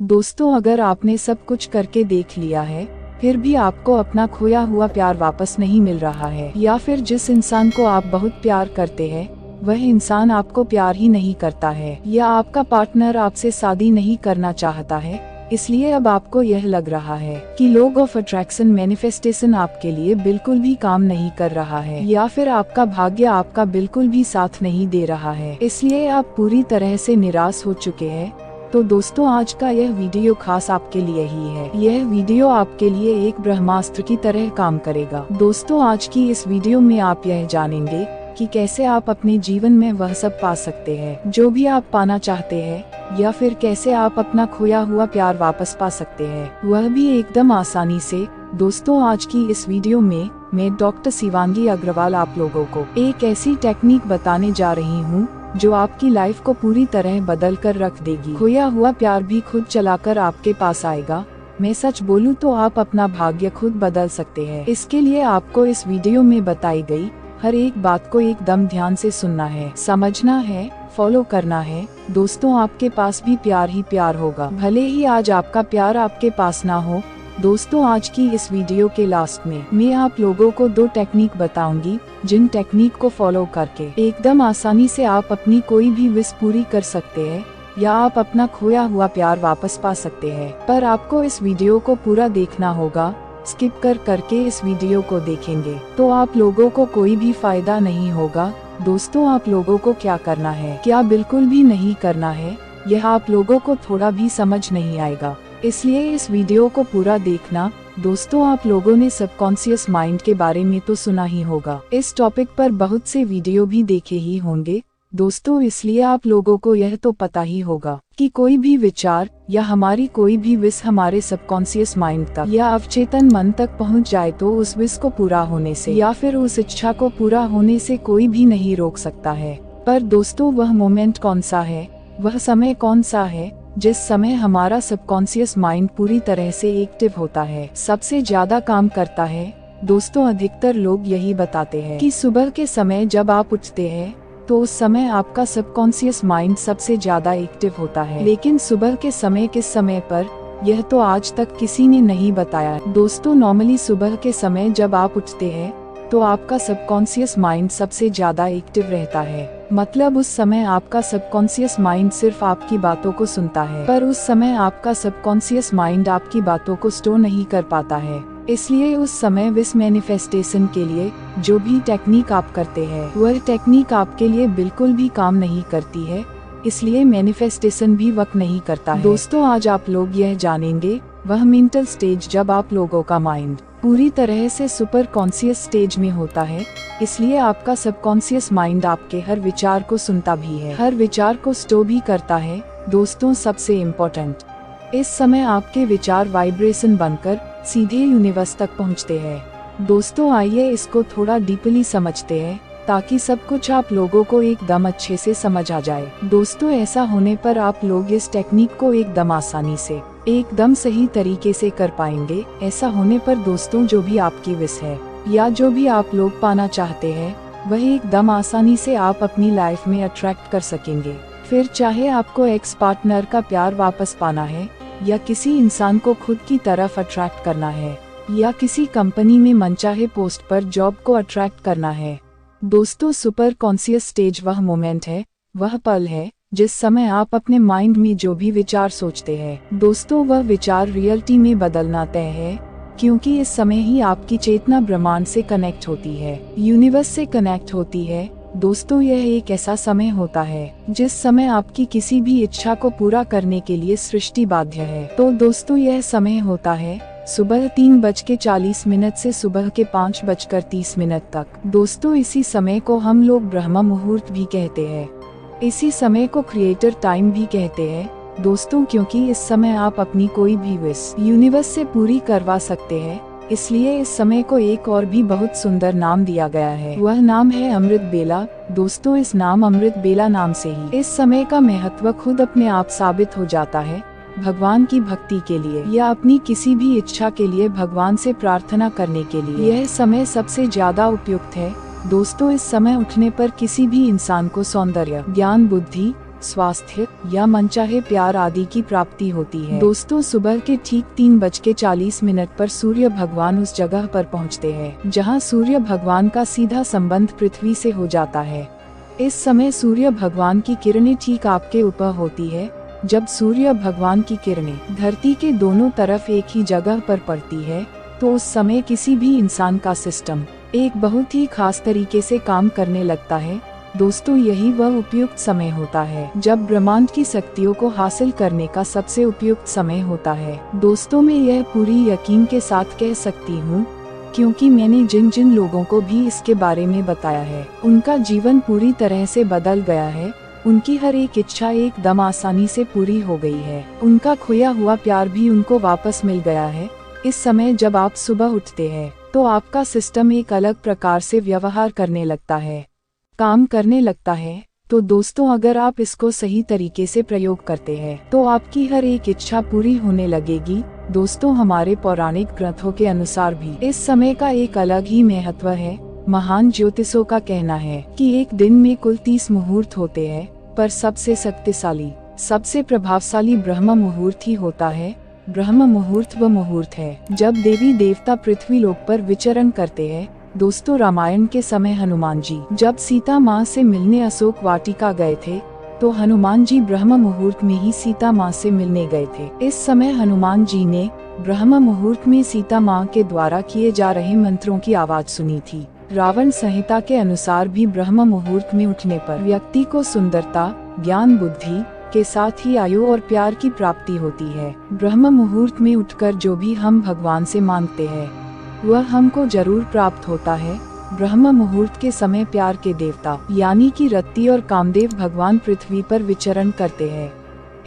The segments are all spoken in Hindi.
दोस्तों, अगर आपने सब कुछ करके देख लिया है, फिर भी आपको अपना खोया हुआ प्यार वापस नहीं मिल रहा है, या फिर जिस इंसान को आप बहुत प्यार करते हैं वह इंसान आपको प्यार ही नहीं करता है, या आपका पार्टनर आपसे शादी नहीं करना चाहता है, इसलिए अब आपको यह लग रहा है कि लॉ ऑफ अट्रैक्शन मैनिफेस्टेशन आपके लिए बिल्कुल भी काम नहीं कर रहा है, या फिर आपका भाग्य आपका बिल्कुल भी साथ नहीं दे रहा है, इसलिए आप पूरी तरह से निराश हो चुके हैं। तो दोस्तों, आज का यह वीडियो खास आपके लिए ही है। यह वीडियो आपके लिए एक ब्रह्मास्त्र की तरह काम करेगा। दोस्तों, आज की इस वीडियो में आप यह जानेंगे कि कैसे आप अपने जीवन में वह सब पा सकते हैं जो भी आप पाना चाहते हैं, या फिर कैसे आप अपना खोया हुआ प्यार वापस पा सकते हैं, वह भी एकदम आसानी से। दोस्तों, आज की इस वीडियो में मैं डॉक्टर शिवांगी अग्रवाल आप लोगों को एक ऐसी टेक्निक बताने जा रही हूँ जो आपकी लाइफ को पूरी तरह बदल कर रख देगी। खोया हुआ प्यार भी खुद चलाकर आपके पास आएगा। मैं सच बोलूँ तो आप अपना भाग्य खुद बदल सकते हैं। इसके लिए आपको इस वीडियो में बताई गई हर एक बात को एकदम ध्यान से सुनना है, समझना है, फॉलो करना है। दोस्तों, आपके पास भी प्यार ही प्यार होगा, भले ही आज आपका प्यार आपके पास ना हो। दोस्तों, आज की इस वीडियो के लास्ट में मैं आप लोगों को 2 टेक्निक बताऊंगी, जिन टेक्निक को फॉलो करके एकदम आसानी से आप अपनी कोई भी विश पूरी कर सकते हैं, या आप अपना खोया हुआ प्यार वापस पा सकते हैं। पर आपको इस वीडियो को पूरा देखना होगा। स्किप करके इस वीडियो को देखेंगे तो आप लोगों को कोई भी फायदा नहीं होगा। दोस्तों, आप लोगों को क्या करना है, क्या बिल्कुल भी नहीं करना है, यह आप लोगों को थोड़ा भी समझ नहीं आएगा, इसलिए इस वीडियो को पूरा देखना। दोस्तों, आप लोगों ने सबकॉन्शियस माइंड के बारे में तो सुना ही होगा, इस टॉपिक पर बहुत से वीडियो भी देखे ही होंगे दोस्तों, इसलिए आप लोगों को यह तो पता ही होगा कि कोई भी विचार या हमारी कोई भी विश हमारे सबकॉन्शियस माइंड तक या अवचेतन मन तक पहुंच जाए तो उस विश को पूरा होने से या फिर उस इच्छा को पूरा होने से कोई भी नहीं रोक सकता है। पर दोस्तों, वह मोमेंट कौन सा है, वह समय कौन सा है जिस समय हमारा सबकॉन्शियस माइंड पूरी तरह से एक्टिव होता है, सबसे ज्यादा काम करता है। दोस्तों, अधिकतर लोग यही बताते हैं कि सुबह के समय जब आप उठते हैं तो उस समय आपका सबकॉन्शियस माइंड सबसे ज्यादा एक्टिव होता है, लेकिन सुबह के समय किस समय पर, यह तो आज तक किसी ने नहीं बताया। दोस्तों, नॉर्मली सुबह के समय जब आप उठते हैं तो आपका सबकॉन्शियस माइंड सबसे ज्यादा एक्टिव रहता है, मतलब उस समय आपका सबकॉन्शियस माइंड सिर्फ आपकी बातों को सुनता है, पर उस समय आपका सबकॉन्शियस माइंड आपकी बातों को स्टोर नहीं कर पाता है। इसलिए उस समय विश मैनिफेस्टेशन के लिए जो भी टेक्निक आप करते हैं वह टेक्निक आपके लिए बिल्कुल भी काम नहीं करती है, इसलिए मैनिफेस्टेशन भी वर्क नहीं करता है। दोस्तों, आज आप लोग यह जानेंगे वह मेंटल स्टेज जब आप लोगों का माइंड पूरी तरह से सुपर कॉन्शियस स्टेज में होता है, इसलिए आपका सबकॉन्शियस माइंड आपके हर विचार को सुनता भी है, हर विचार को स्टोर भी करता है। दोस्तों, सबसे इम्पोर्टेंट, इस समय आपके विचार वाइब्रेशन बनकर सीधे यूनिवर्स तक पहुंचते हैं। दोस्तों, आइए इसको थोड़ा डीपली समझते हैं ताकि सब कुछ आप लोगों को एकदम अच्छे से समझ आ जाए। दोस्तों, ऐसा होने पर आप लोग इस टेक्निक को एकदम आसानी से एकदम सही तरीके से कर पाएंगे। ऐसा होने पर दोस्तों, जो भी आपकी विश है या जो भी आप लोग पाना चाहते हैं वह एकदम आसानी से आप अपनी लाइफ में अट्रैक्ट कर सकेंगे। फिर चाहे आपको एक्स पार्टनर का प्यार वापस पाना है, या किसी इंसान को खुद की तरफ अट्रैक्ट करना है, या किसी कंपनी में मनचाहे पोस्ट पर जॉब को अट्रैक्ट करना है। दोस्तों, सुपर कॉन्शियस स्टेज वह मोमेंट है, वह पल है जिस समय आप अपने माइंड में जो भी विचार सोचते हैं दोस्तों, वह विचार रियलिटी में बदलना तय है, क्योंकि इस समय ही आपकी चेतना ब्रह्मांड से कनेक्ट होती है, यूनिवर्स से कनेक्ट होती है। दोस्तों, यह एक ऐसा समय होता है जिस समय आपकी किसी भी इच्छा को पूरा करने के लिए सृष्टि बाध्य है। तो दोस्तों, यह समय होता है सुबह 3:40 से सुबह के 5:30 तक। दोस्तों, इसी समय को हम लोग ब्रह्म मुहूर्त भी कहते हैं, इसी समय को क्रिएटर टाइम भी कहते हैं। दोस्तों, क्योंकि इस समय आप अपनी कोई भी विश यूनिवर्स से पूरी करवा सकते हैं, इसलिए इस समय को एक और भी बहुत सुंदर नाम दिया गया है, वह नाम है अमृत बेला। दोस्तों, इस नाम अमृत बेला नाम से ही इस समय का महत्व खुद अपने आप साबित हो जाता है। भगवान की भक्ति के लिए या अपनी किसी भी इच्छा के लिए भगवान से प्रार्थना करने के लिए यह समय सबसे ज्यादा उपयुक्त है। दोस्तों, इस समय उठने पर किसी भी इंसान को सौंदर्य, ज्ञान, बुद्धि, स्वास्थ्य या मनचाहे प्यार आदि की प्राप्ति होती है। दोस्तों, सुबह के ठीक 3:40 पर सूर्य भगवान उस जगह पर पहुंचते हैं जहां सूर्य भगवान का सीधा संबंध पृथ्वी से हो जाता है। इस समय सूर्य भगवान की किरणें ठीक आपके ऊपर होती है। जब सूर्य भगवान की किरणें धरती के दोनों तरफ एक ही जगह पर पड़ती है तो उस समय किसी भी इंसान का सिस्टम एक बहुत ही खास तरीके से काम करने लगता है। दोस्तों, यही वह उपयुक्त समय होता है जब ब्रह्मांड की शक्तियों को हासिल करने का सबसे उपयुक्त समय होता है। दोस्तों, मैं यह पूरी यकीन के साथ कह सकती हूँ क्योंकि मैंने जिन जिन लोगों को भी इसके बारे में बताया है उनका जीवन पूरी तरह से बदल गया है। उनकी हर एक इच्छा एकदम आसानी से पूरी हो गई है। उनका खोया हुआ प्यार भी उनको वापस मिल गया है। इस समय जब आप सुबह उठते हैं तो आपका सिस्टम एक अलग प्रकार से व्यवहार करने लगता है, काम करने लगता है। तो दोस्तों, अगर आप इसको सही तरीके से प्रयोग करते हैं तो आपकी हर एक इच्छा पूरी होने लगेगी। दोस्तों, हमारे पौराणिक ग्रंथों के अनुसार भी इस समय का एक अलग ही महत्व है। महान ज्योतिषों का कहना है कि एक दिन में कुल 30 मुहूर्त होते हैं, पर सबसे शक्तिशाली, सबसे प्रभावशाली ब्रह्म मुहूर्त ही होता है। ब्रह्म मुहूर्त वह मुहूर्त है जब देवी देवता पृथ्वी लोक पर विचरण करते हैं। दोस्तों, रामायण के समय हनुमान जी जब सीता माँ से मिलने अशोक वाटिका गए थे तो हनुमान जी ब्रह्म मुहूर्त में ही सीता माँ से मिलने गए थे। इस समय हनुमान जी ने ब्रह्म मुहूर्त में सीता माँ के द्वारा किए जा रहे मंत्रों की आवाज सुनी थी। रावण संहिता के अनुसार भी ब्रह्म मुहूर्त में उठने पर व्यक्ति को सुंदरता, ज्ञान, बुद्धि के साथ ही आयु और प्यार की प्राप्ति होती है। ब्रह्म मुहूर्त में उठकर जो भी हम भगवान से मांगते हैं वह हमको जरूर प्राप्त होता है। ब्रह्म मुहूर्त के समय प्यार के देवता यानी कि रति और कामदेव भगवान पृथ्वी पर विचरण करते हैं।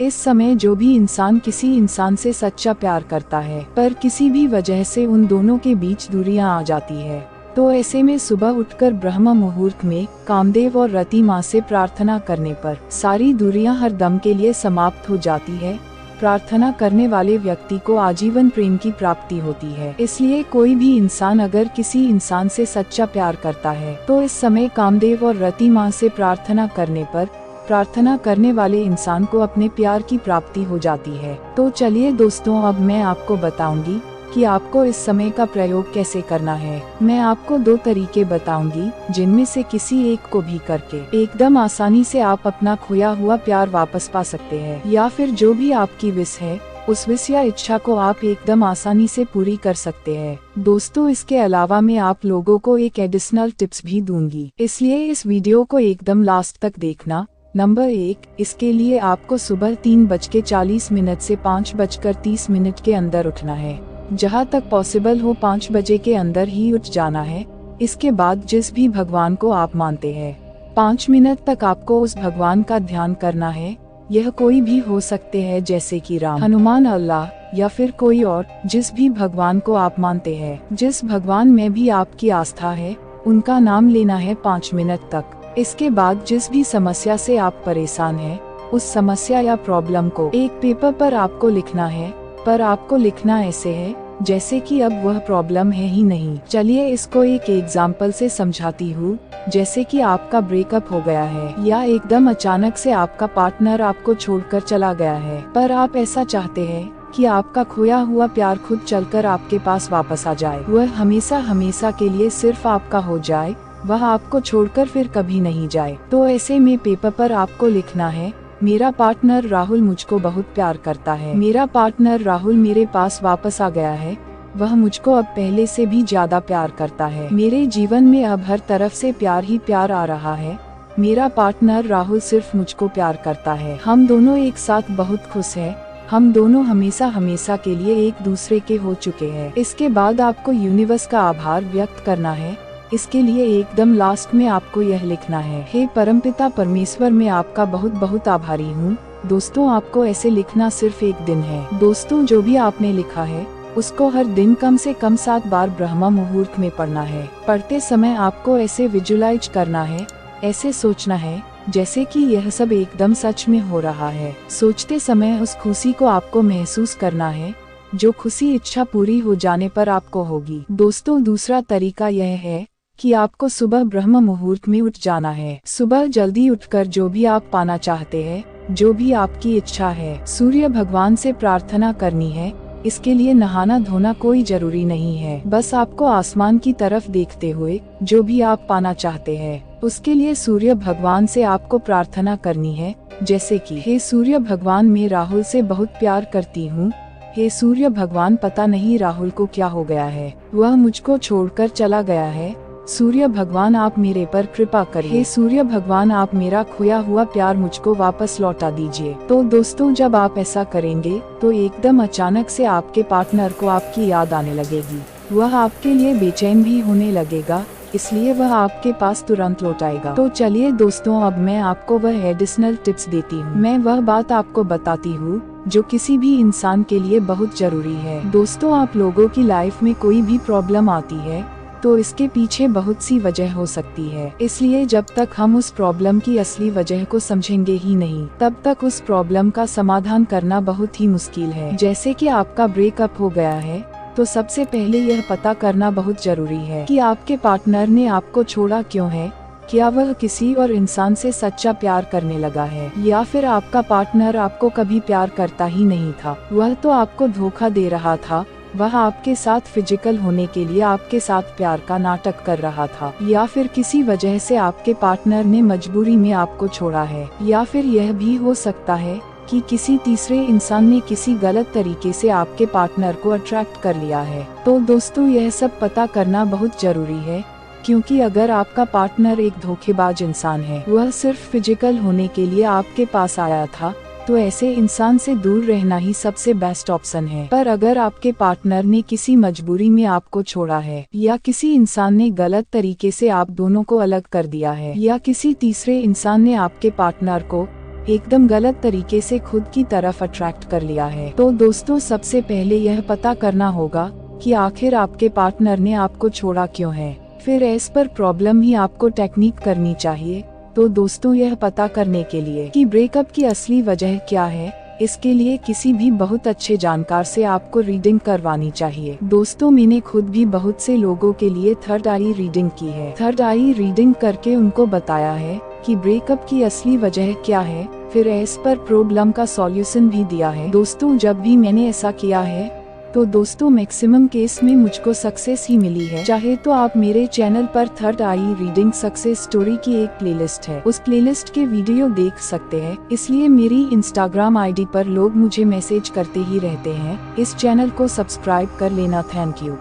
इस समय जो भी इंसान किसी इंसान से सच्चा प्यार करता है पर किसी भी वजह से उन दोनों के बीच दूरियां आ जाती है तो ऐसे में सुबह उठकर ब्रह्म मुहूर्त में कामदेव और रति माँ से प्रार्थना करने पर सारी दूरियां हर दम के लिए समाप्त हो जाती है। प्रार्थना करने वाले व्यक्ति को आजीवन प्रेम की प्राप्ति होती है। इसलिए कोई भी इंसान अगर किसी इंसान से सच्चा प्यार करता है तो इस समय कामदेव और रति माँ से प्रार्थना करने पर प्रार्थना करने वाले इंसान को अपने प्यार की प्राप्ति हो जाती है। तो चलिए दोस्तों, अब मैं आपको बताऊंगी कि आपको इस समय का प्रयोग कैसे करना है। मैं आपको 2 तरीके बताऊंगी जिनमें से किसी एक को भी करके एकदम आसानी से आप अपना खोया हुआ प्यार वापस पा सकते हैं, या फिर जो भी आपकी विश है उस विश या इच्छा को आप एकदम आसानी से पूरी कर सकते हैं। दोस्तों, इसके अलावा मैं आप लोगों को एक एडिशनल टिप्स भी दूंगी, इसलिए इस वीडियो को एकदम लास्ट तक देखना। नंबर 1, इसके लिए आपको सुबह 3:40 से 5:30 के अंदर उठना है। जहाँ तक पॉसिबल हो 5 बजे के अंदर ही उठ जाना है। इसके बाद जिस भी भगवान को आप मानते हैं 5 मिनट तक आपको उस भगवान का ध्यान करना है। यह कोई भी हो सकते हैं जैसे कि राम, हनुमान, अल्लाह या फिर कोई और, जिस भी भगवान को आप मानते हैं, जिस भगवान में भी आपकी आस्था है, उनका नाम लेना है 5 मिनट तक। इसके बाद जिस भी समस्या से आप परेशान हैं, उस समस्या या प्रॉब्लम को एक पेपर पर आपको लिखना है, पर आपको लिखना ऐसे है जैसे कि अब वह प्रॉब्लम है ही नहीं। चलिए इसको एक एग्जाम्पल से समझाती हूँ। जैसे कि आपका ब्रेकअप हो गया है या एकदम अचानक से आपका पार्टनर आपको छोड़कर चला गया है, पर आप ऐसा चाहते हैं कि आपका खोया हुआ प्यार खुद चलकर आपके पास वापस आ जाए, वह हमेशा हमेशा के लिए सिर्फ आपका हो जाए, वह आपको छोड़कर फिर कभी नहीं जाए। तो ऐसे में पेपर पर आपको लिखना है, मेरा पार्टनर राहुल मुझको बहुत प्यार करता है, मेरा पार्टनर राहुल मेरे पास वापस आ गया है, वह मुझको अब पहले से भी ज्यादा प्यार करता है, मेरे जीवन में अब हर तरफ से प्यार ही प्यार आ रहा है, मेरा पार्टनर राहुल सिर्फ मुझको प्यार करता है, हम दोनों एक साथ बहुत खुश हैं, हम दोनों हमेशा हमेशा के लिए एक दूसरे के हो चुके हैं। इसके बाद आपको यूनिवर्स का आभार व्यक्त करना है। इसके लिए एकदम लास्ट में आपको यह लिखना है, हे परमपिता परमेश्वर, मैं आपका बहुत बहुत आभारी हूँ। दोस्तों, आपको ऐसे लिखना सिर्फ एक दिन है। दोस्तों, जो भी आपने लिखा है उसको हर दिन कम से कम 7 बार ब्रह्म मुहूर्त में पढ़ना है। पढ़ते समय आपको ऐसे विजुलाइज करना है, ऐसे सोचना है जैसे कि यह सब एकदम सच में हो रहा है। सोचते समय उस खुशी को आपको महसूस करना है जो खुशी इच्छा पूरी हो जाने पर आपको होगी। दोस्तों, दूसरा तरीका यह है कि आपको सुबह ब्रह्म मुहूर्त में उठ जाना है। सुबह जल्दी उठकर जो भी आप पाना चाहते हैं, जो भी आपकी इच्छा है, सूर्य भगवान से प्रार्थना करनी है। इसके लिए नहाना धोना कोई जरूरी नहीं है, बस आपको आसमान की तरफ देखते हुए जो भी आप पाना चाहते हैं, उसके लिए सूर्य भगवान से आपको प्रार्थना करनी है। जैसे कि हे सूर्य भगवान, मैं राहुल से बहुत प्यार करती हूँ। हे सूर्य भगवान, पता नहीं राहुल को क्या हो गया है, वह मुझको छोड़कर चला गया है। सूर्य भगवान, आप मेरे पर कृपा करिए। हे सूर्य भगवान, आप मेरा खोया हुआ प्यार मुझको वापस लौटा दीजिए। तो दोस्तों, जब आप ऐसा करेंगे तो एकदम अचानक से आपके पार्टनर को आपकी याद आने लगेगी। वह आपके लिए बेचैन भी होने लगेगा, इसलिए वह आपके पास तुरंत लौट आएगा। तो चलिए दोस्तों, अब मैं आपको वह एडिशनल टिप्स देती हूँ। मैं वह बात आपको बताती हूँ जो किसी भी इंसान के लिए बहुत जरूरी है। दोस्तों, आप लोगों की लाइफ में कोई भी प्रॉब्लम आती है तो इसके पीछे बहुत सी वजह हो सकती है, इसलिए जब तक हम उस प्रॉब्लम की असली वजह को समझेंगे ही नहीं, तब तक उस प्रॉब्लम का समाधान करना बहुत ही मुश्किल है। जैसे कि आपका ब्रेकअप हो गया है, तो सबसे पहले यह पता करना बहुत जरूरी है कि आपके पार्टनर ने आपको छोड़ा क्यों है। क्या वह किसी और इंसान से सच्चा प्यार करने लगा है, या फिर आपका पार्टनर आपको कभी प्यार करता ही नहीं था, वह तो आपको धोखा दे रहा था। वह आपके साथ फिजिकल होने के लिए आपके साथ प्यार का नाटक कर रहा था, या फिर किसी वजह से आपके पार्टनर ने मजबूरी में आपको छोड़ा है, या फिर यह भी हो सकता है कि किसी तीसरे इंसान ने किसी गलत तरीके से आपके पार्टनर को अट्रैक्ट कर लिया है। तो दोस्तों, यह सब पता करना बहुत जरूरी है, क्योंकि अगर आपका पार्टनर एक धोखेबाज इंसान है, वह सिर्फ फिजिकल होने के लिए आपके पास आया था, तो ऐसे इंसान से दूर रहना ही सबसे बेस्ट ऑप्शन है। पर अगर आपके पार्टनर ने किसी मजबूरी में आपको छोड़ा है, या किसी इंसान ने गलत तरीके से आप दोनों को अलग कर दिया है, या किसी तीसरे इंसान ने आपके पार्टनर को एकदम गलत तरीके से खुद की तरफ अट्रैक्ट कर लिया है, तो दोस्तों, सबसे पहले यह पता करना होगा कि आखिर आपके पार्टनर ने आपको छोड़ा क्यों है। फिर एज पर प्रॉब्लम ही आपको टेक्निक करनी चाहिए। तो दोस्तों, यह पता करने के लिए कि ब्रेकअप की असली वजह क्या है, इसके लिए किसी भी बहुत अच्छे जानकार से आपको रीडिंग करवानी चाहिए। दोस्तों, मैंने खुद भी बहुत से लोगों के लिए थर्ड आई रीडिंग की है। थर्ड आई रीडिंग करके उनको बताया है कि ब्रेकअप की असली वजह क्या है, फिर इस पर प्रॉब्लम का सॉल्यूशन भी दिया है। दोस्तों, जब भी मैंने ऐसा किया है तो दोस्तों, मैक्सिमम केस में मुझको सक्सेस ही मिली है। चाहे तो आप मेरे चैनल पर third I reading success story की एक प्लेलिस्ट है, उस प्लेलिस्ट के वीडियो देख सकते हैं। इसलिए मेरी इंस्टाग्राम आईडी पर लोग मुझे मैसेज करते ही रहते हैं। इस चैनल को सब्सक्राइब कर लेना। Thank you.